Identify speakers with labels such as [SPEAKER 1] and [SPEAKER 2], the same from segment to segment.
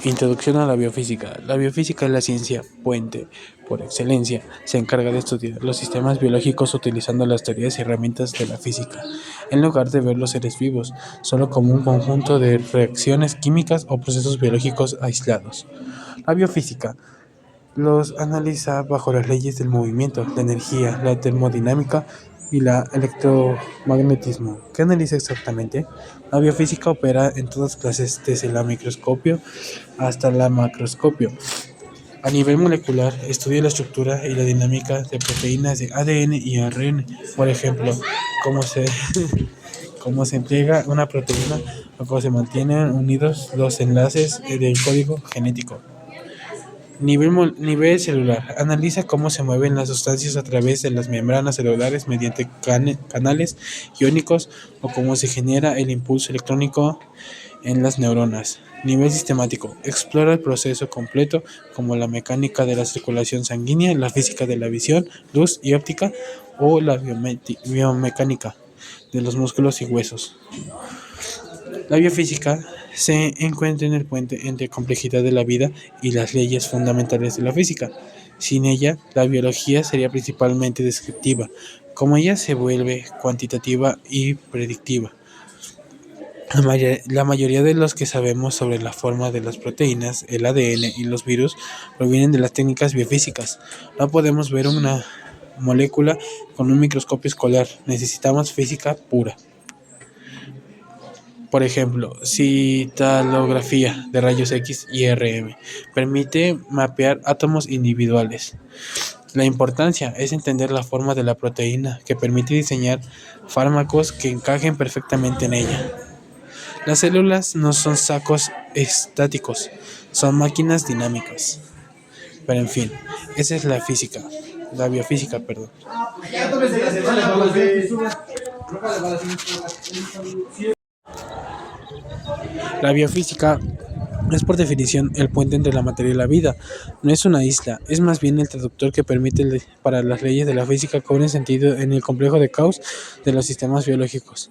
[SPEAKER 1] Introducción a la biofísica. La biofísica es la ciencia puente por excelencia. Se encarga de estudiar los sistemas biológicos utilizando las teorías y herramientas de la física, en lugar de ver los seres vivos solo como un conjunto de reacciones químicas o procesos biológicos aislados. La biofísica los analiza bajo las leyes del movimiento, la energía, la termodinámica y la electromagnetismo. ¿Qué analiza exactamente? La biofísica opera en todas clases, desde la microscopio hasta la macroscopio. A nivel molecular, estudia la estructura y la dinámica de proteínas de ADN y ARN. Por ejemplo, cómo se, cómo se entrega una proteína o cómo se mantienen unidos los enlaces del código genético. Nivel celular. Analiza cómo se mueven las sustancias a través de las membranas celulares mediante canales iónicos o cómo se genera el impulso electrónico en las neuronas. Nivel sistemático. Explora el proceso completo como la mecánica de la circulación sanguínea, la física de la visión, luz y óptica o la biomecánica de los músculos y huesos. La biofísica se encuentra en el puente entre complejidad de la vida y las leyes fundamentales de la física. Sin ella, la biología sería principalmente descriptiva, como ella se vuelve cuantitativa y predictiva. La mayoría de los que sabemos sobre la forma de las proteínas, el ADN y los virus provienen de las técnicas biofísicas. No podemos ver una molécula con un microscopio escolar, necesitamos física pura. Por ejemplo, citalografía de rayos X y RM permite mapear átomos individuales. La importancia es entender la forma de la proteína, que permite diseñar fármacos que encajen perfectamente en ella. Las células no son sacos estáticos, son máquinas dinámicas. Pero en fin, esa es la biofísica, perdón. La biofísica es por definición el puente entre la materia y la vida. No es una isla, es más bien el traductor que permite para las leyes de la física cobren sentido en el complejo de caos de los sistemas biológicos.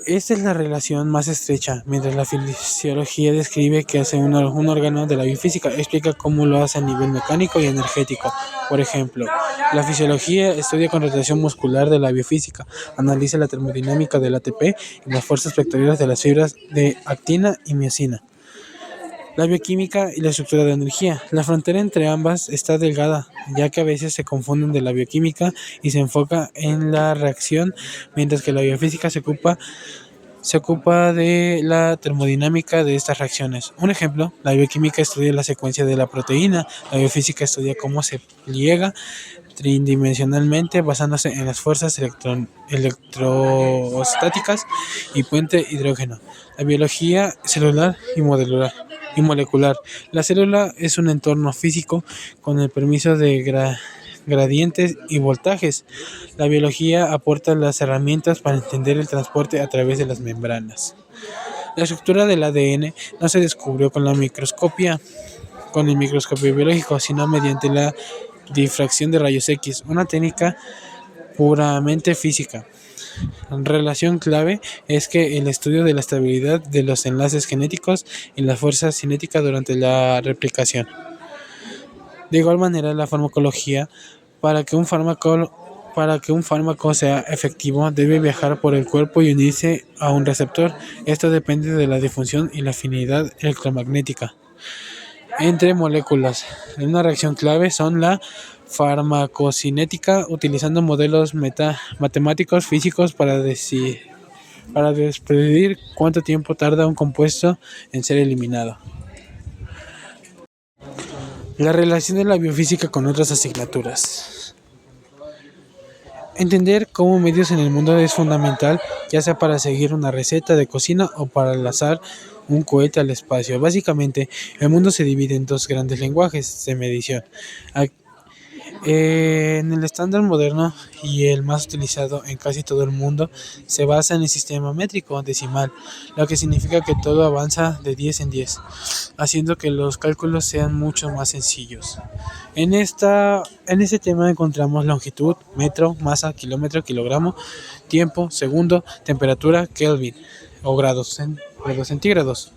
[SPEAKER 1] Esta es la relación más estrecha, mientras la fisiología describe qué hace un órgano de la biofísica, explica cómo lo hace a nivel mecánico y energético. Por ejemplo, la fisiología estudia contracción muscular de la biofísica, analiza la termodinámica del ATP y las fuerzas vectoriales de las fibras de actina y miosina. La bioquímica y la estructura de energía. La frontera entre ambas está delgada, ya que a veces se confunden de la bioquímica y se enfoca en la reacción, mientras que la biofísica se ocupa de la termodinámica de estas reacciones. Un ejemplo, la bioquímica estudia la secuencia de la proteína, la biofísica estudia cómo se pliega tridimensionalmente basándose en las fuerzas electrostáticas y puente hidrógeno. La biología celular y molecular. La célula es un entorno físico con el permiso de gradientes y voltajes. La biología aporta las herramientas para entender el transporte a través de las membranas. La estructura del ADN no se descubrió con el microscopio biológico, sino mediante la difracción de rayos X, una técnica puramente física. Relación clave es que el estudio de la estabilidad de los enlaces genéticos y la fuerza cinética durante la replicación. De igual manera, la farmacología, para que un fármaco sea efectivo, debe viajar por el cuerpo y unirse a un receptor. Esto depende de la difusión y la afinidad electromagnética entre moléculas. Una reacción clave son la farmacocinética, utilizando modelos matemáticos físicos para despedir cuánto tiempo tarda un compuesto en ser eliminado. La relación de la biofísica con otras asignaturas. Entender cómo medios en el mundo es fundamental, ya sea para seguir una receta de cocina o para lanzar un cohete al espacio. Básicamente, el mundo se divide en dos grandes lenguajes de medición. En el estándar moderno y el más utilizado en casi todo el mundo se basa en el sistema métrico decimal, lo que significa que todo avanza de 10 en 10, haciendo que los cálculos sean mucho más sencillos. En este tema encontramos longitud, metro, masa, kilómetro, kilogramo, tiempo, segundo, temperatura, Kelvin o grados grados centígrados.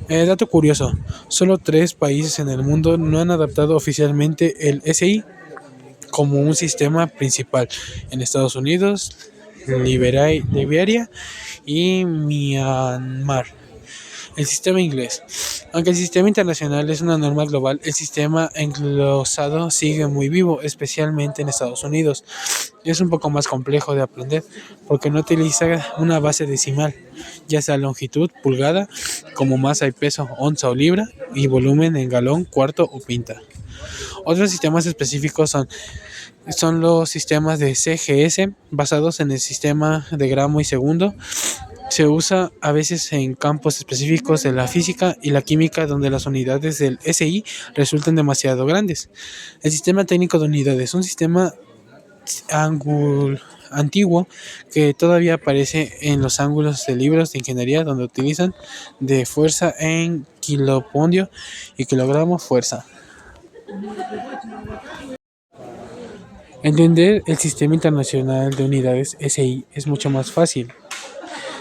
[SPEAKER 1] Dato curioso, solo 3 países en el mundo no han adaptado oficialmente el SI como un sistema principal: en Estados Unidos, Liberia y Myanmar. El sistema inglés. Aunque el sistema internacional es una norma global, el sistema englosado sigue muy vivo, especialmente en Estados Unidos. Es un poco más complejo de aprender porque no utiliza una base decimal, ya sea longitud, pulgada, como masa y peso, onza o libra, y volumen en galón, cuarto o pinta. Otros sistemas específicos son los sistemas de CGS, basados en el sistema de gramo y segundo. Se usa a veces en campos específicos de la física y la química donde las unidades del SI resultan demasiado grandes. El sistema técnico de unidades, un sistema antiguo que todavía aparece en los ángulos de libros de ingeniería donde utilizan de fuerza en kilopondio y kilogramo fuerza. Entender el sistema internacional de unidades SI es mucho más fácil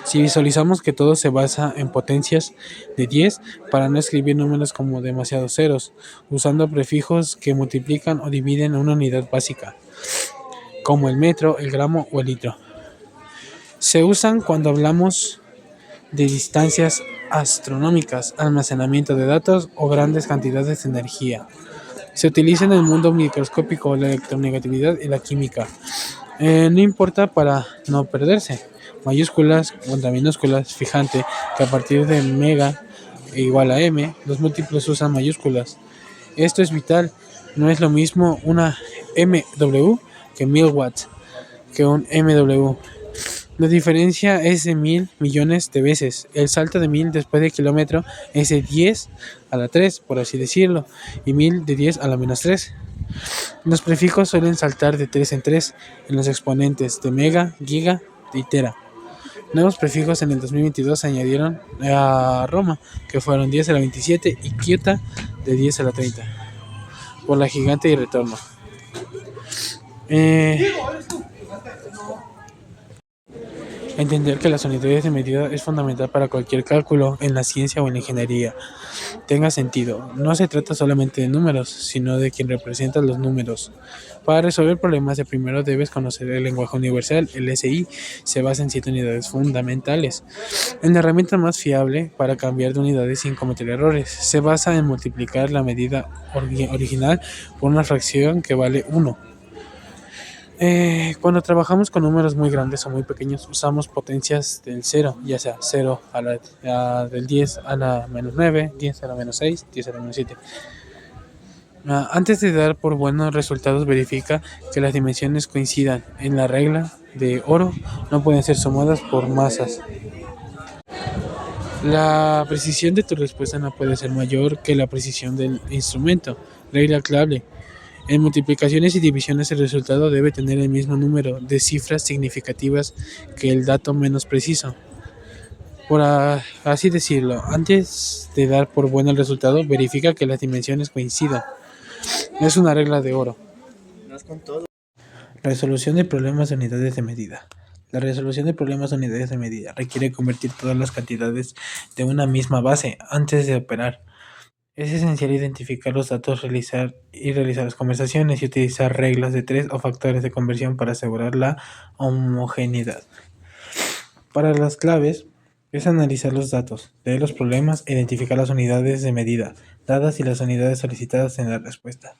[SPEAKER 1] si visualizamos que todo se basa en potencias de 10 para no escribir números como demasiados ceros, usando prefijos que multiplican o dividen una unidad básica, como el metro, el gramo o el litro. Se usan cuando hablamos de distancias astronómicas, almacenamiento de datos o grandes cantidades de energía. Se utiliza en el mundo microscópico, la electronegatividad y la química. No importa para no perderse. Mayúsculas contra minúsculas, fijante que a partir de mega igual a m, los múltiplos usan mayúsculas. Esto es vital. No es lo mismo una MW que 1000 watts que un MW. La diferencia es de 1000 millones de veces. El salto de 1000 después de kilómetro es de 10 a la 3, por así decirlo, y 1000 de 10 a la menos 3. Los prefijos suelen saltar de 3 en 3 en los exponentes de mega, giga y tera. Nuevos prefijos en el 2022 se añadieron a Roma, que fueron 10 a la 27, y Kyoto de 10 a la 30, por la gigante y retorno. Entender que las unidades de medida es fundamental para cualquier cálculo en la ciencia o en la ingeniería tenga sentido. No se trata solamente de números, sino de quien representa los números. Para resolver problemas, de primero debes conocer el lenguaje universal. El SI se basa en 7 unidades fundamentales. En la herramienta más fiable para cambiar de unidades sin cometer errores, se basa en multiplicar la medida original por una fracción que vale 1. Cuando trabajamos con números muy grandes o muy pequeños, usamos potencias del 0, ya sea 0 del 10 a la menos 9, 10 a la menos 6, 10 a la menos 7. Antes de dar por buenos resultados, verifica que las dimensiones coincidan. En la regla de oro, no pueden ser sumadas por masas. La precisión de tu respuesta no puede ser mayor que la precisión del instrumento. Regla clave. En multiplicaciones y divisiones el resultado debe tener el mismo número de cifras significativas que el dato menos preciso. Por así decirlo, antes de dar por bueno el resultado, verifica que las dimensiones coincidan. Es una regla de oro. Resolución de problemas de unidades de medida. La resolución de problemas de unidades de medida requiere convertir todas las cantidades de una misma base antes de operar. Es esencial identificar los datos, realizar las conversaciones y utilizar reglas de 3 o factores de conversión para asegurar la homogeneidad. Para las claves, es analizar los datos, leer los problemas e identificar las unidades de medida dadas y las unidades solicitadas en la respuesta.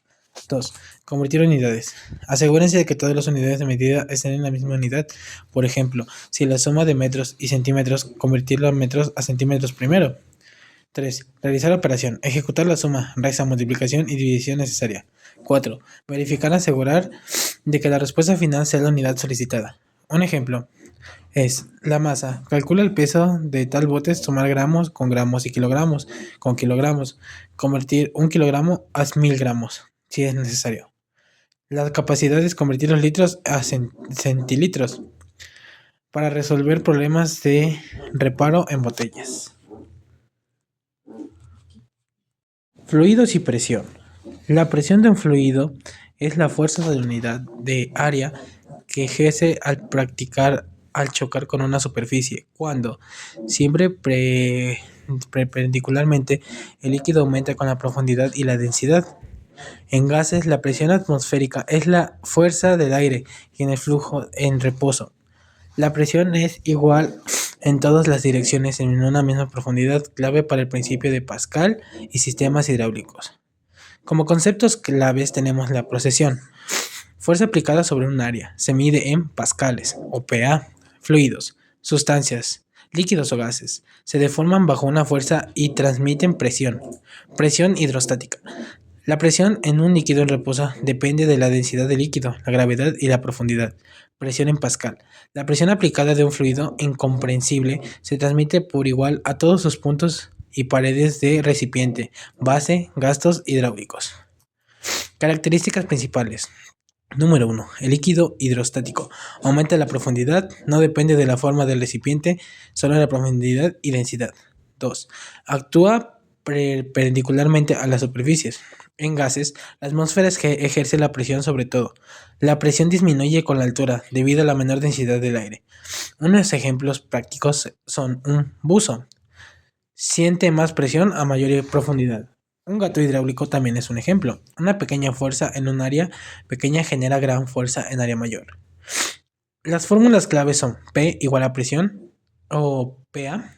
[SPEAKER 1] 2. Convertir unidades. Asegúrense de que todas las unidades de medida estén en la misma unidad. Por ejemplo, si la suma de metros y centímetros, convertirlo a metros a centímetros primero. 3. Realizar la operación. Ejecutar la suma, resta, multiplicación y división necesaria. 4. Verificar, asegurar de que la respuesta final sea la unidad solicitada. Un ejemplo es la masa. Calcula el peso de tal bote, sumar gramos con gramos y kilogramos con kilogramos. Convertir 1 kilogramo a 1000 gramos, si es necesario. La capacidad es convertir los litros a centilitros para resolver problemas de reparo en botellas. Fluidos y presión. La presión de un fluido es la fuerza de la unidad de área que ejerce al practicar al chocar con una superficie. Cuando, siempre perpendicularmente, el líquido aumenta con la profundidad y la densidad. En gases, la presión atmosférica es la fuerza del aire y en el flujo en reposo. La presión es igual en todas las direcciones en una misma profundidad, clave para el principio de Pascal y sistemas hidráulicos. Como conceptos claves tenemos la procesión. Fuerza aplicada sobre un área. Se mide en pascales o PA. Fluidos, sustancias, líquidos o gases. Se deforman bajo una fuerza y transmiten presión. Presión hidrostática. La presión en un líquido en reposo depende de la densidad del líquido, la gravedad y la profundidad. Presión en Pascal. La presión aplicada de un fluido incomprensible se transmite por igual a todos sus puntos y paredes de recipiente, base, gastos hidráulicos. Características principales. Número 1. El líquido hidrostático. Aumenta la profundidad, no depende de la forma del recipiente, solo de la profundidad y densidad. 2. Actúa perpendicularmente a las superficies. En gases, la atmósfera ejerce la presión sobre todo. La presión disminuye con la altura debido a la menor densidad del aire. Unos ejemplos prácticos son un buzo. Siente más presión a mayor profundidad. Un gato hidráulico también es un ejemplo. Una pequeña fuerza en un área pequeña genera gran fuerza en área mayor. Las fórmulas claves son P igual a presión o PA,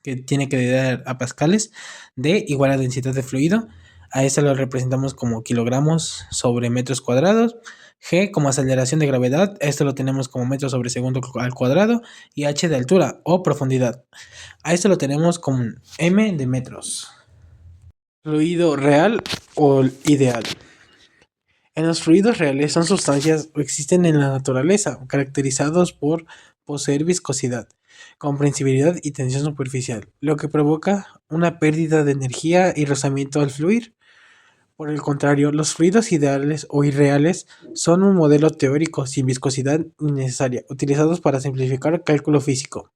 [SPEAKER 1] que tiene que dar a pascales, D igual a densidad de fluido, a eso lo representamos como kilogramos sobre metros cuadrados, G como aceleración de gravedad, esto lo tenemos como metros sobre segundo al cuadrado, y H de altura o profundidad, a esto lo tenemos como M de metros. Fluido real o ideal. En los fluidos reales son sustancias o existen en la naturaleza, caracterizados por poseer viscosidad, comprensibilidad y tensión superficial, lo que provoca una pérdida de energía y rozamiento al fluir. Por el contrario, los fluidos ideales o irreales son un modelo teórico sin viscosidad innecesaria, utilizados para simplificar cálculo físico.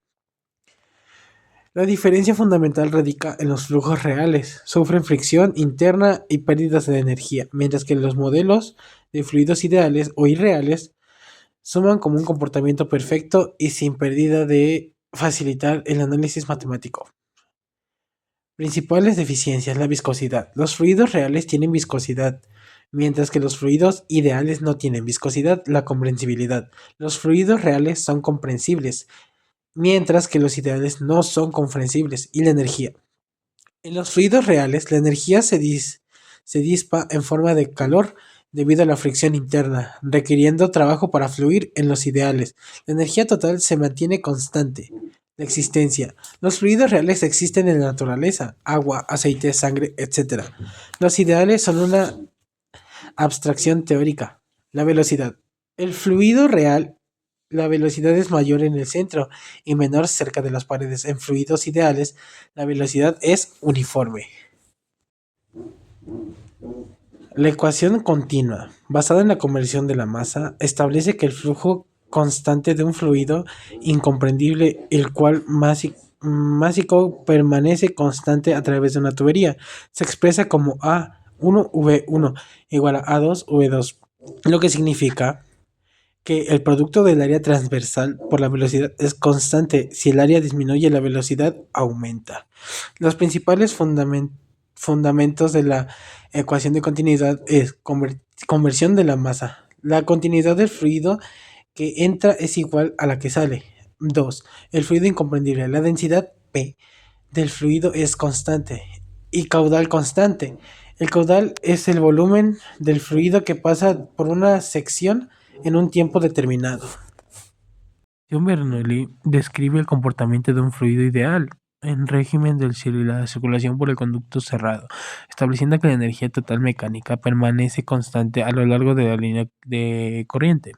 [SPEAKER 1] La diferencia fundamental radica en los flujos reales. Sufren fricción interna y pérdidas de energía, mientras que los modelos de fluidos ideales o irreales suman como un comportamiento perfecto y sin pérdida de facilitar el análisis matemático. Principales deficiencias: la viscosidad. Los fluidos reales tienen viscosidad, mientras que los fluidos ideales no tienen viscosidad. La comprensibilidad. Los fluidos reales son comprensibles, mientras que los ideales no son comprensibles. Y la energía. En los fluidos reales, la energía se dispa en forma de calor debido a la fricción interna, requiriendo trabajo para fluir. En los ideales, la energía total se mantiene constante. La existencia. Los fluidos reales existen en la naturaleza, agua, aceite, sangre, etc. Los ideales son una abstracción teórica. La velocidad. El fluido real, la velocidad es mayor en el centro y menor cerca de las paredes. En fluidos ideales, la velocidad es uniforme. La ecuación continua, basada en la conversión de la masa, establece que el flujo constante de un fluido incomprendible, el cual másico permanece constante a través de una tubería, se expresa como A1V1 igual a A2V2, lo que significa que el producto del área transversal por la velocidad es constante. Si el área disminuye, la velocidad aumenta. Los principales fundamentos de la ecuación de continuidad es conversión de la masa. La continuidad del fluido que entra es igual a la que sale. 2. El fluido incomprendible. La densidad P del fluido es constante. Y caudal constante. El caudal es el volumen del fluido que pasa por una sección en un tiempo determinado. Bernoulli describe el comportamiento de un fluido ideal en régimen de la circulación por el conducto cerrado, estableciendo que la energía total mecánica permanece constante a lo largo de la línea de corriente.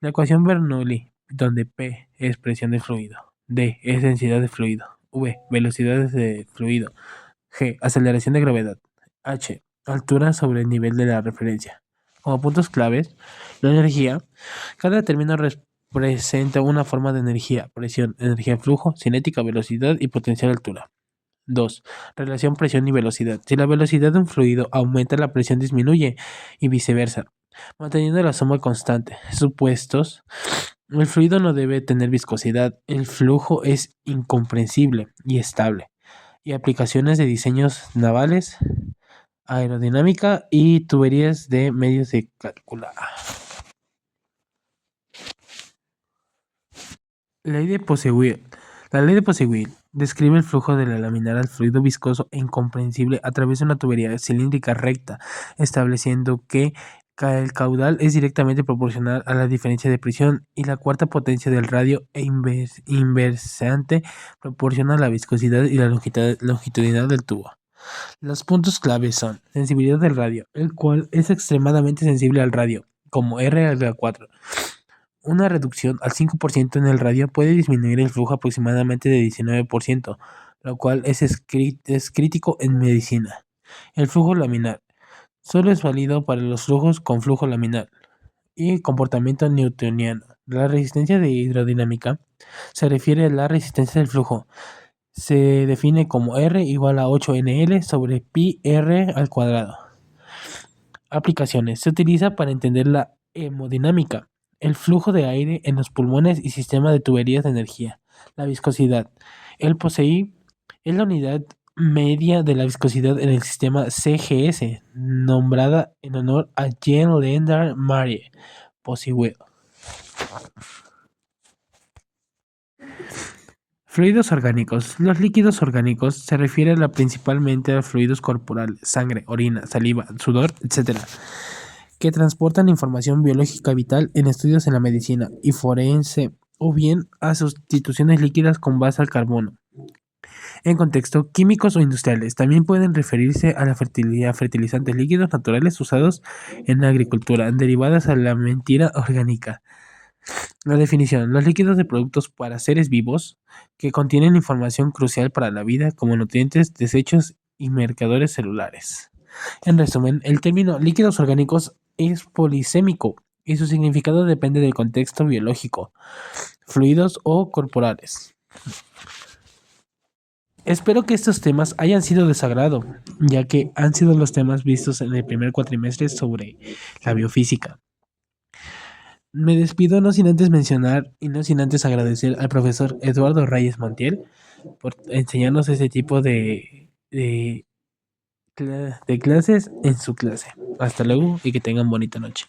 [SPEAKER 1] La ecuación Bernoulli, donde P es presión del fluido, D es densidad de fluido, V velocidad de fluido, G aceleración de gravedad, H altura sobre el nivel de la referencia. Como puntos claves, la energía, cada término representa una forma de energía: presión, energía flujo, cinética, velocidad y potencial altura. 2. Relación presión y velocidad. Si la velocidad de un fluido aumenta, la presión disminuye y viceversa, manteniendo la suma constante. Supuestos: El fluido no debe tener viscosidad, el flujo es incomprensible y estable. Y aplicaciones de diseños navales, aerodinámica y tuberías de medios de cálculo. Ley de Poiseuille. La ley de Poiseuille describe el flujo de la laminar al fluido viscoso e incomprensible a través de una tubería cilíndrica recta, estableciendo que el caudal es directamente proporcional a la diferencia de presión y la cuarta potencia del radio e inversamente proporciona la viscosidad y la longitudinal del tubo. Los puntos claves son sensibilidad del radio, el cual es extremadamente sensible al radio, como R a la 4. Una reducción al 5% en el radio puede disminuir el flujo aproximadamente de 19%, lo cual es crítico en medicina. El flujo laminar solo es válido para los flujos con flujo laminar y comportamiento newtoniano. La resistencia de hidrodinámica se refiere a la resistencia del flujo. Se define como R igual a 8NL sobre pi R al cuadrado. Aplicaciones. Se utiliza para entender la hemodinámica, el flujo de aire en los pulmones y sistema de tuberías de energía. La viscosidad. El POSEI es la unidad media de la viscosidad en el sistema CGS, nombrada en honor a Jean Leonard Marie Poiseuille. Fluidos orgánicos. Los líquidos orgánicos se refieren principalmente a fluidos corporales, sangre, orina, saliva, sudor, etc., que transportan información biológica vital en estudios en la medicina y forense o bien a sustituciones líquidas con base al carbono. En contexto químicos o industriales, también pueden referirse a la fertilizantes líquidos naturales usados en la agricultura, derivadas a la mentira orgánica. La definición. Los líquidos de productos para seres vivos que contienen información crucial para la vida, como nutrientes, desechos y marcadores celulares. En resumen, el término líquidos orgánicos es polisémico y su significado depende del contexto biológico, fluidos o corporales. Espero que estos temas hayan sido de su agrado, ya que han sido los temas vistos en el primer cuatrimestre sobre la biofísica. Me despido no sin antes mencionar y no sin antes agradecer al profesor Eduardo Reyes Montiel por enseñarnos ese tipo de clases en su clase. Hasta luego y que tengan bonita noche.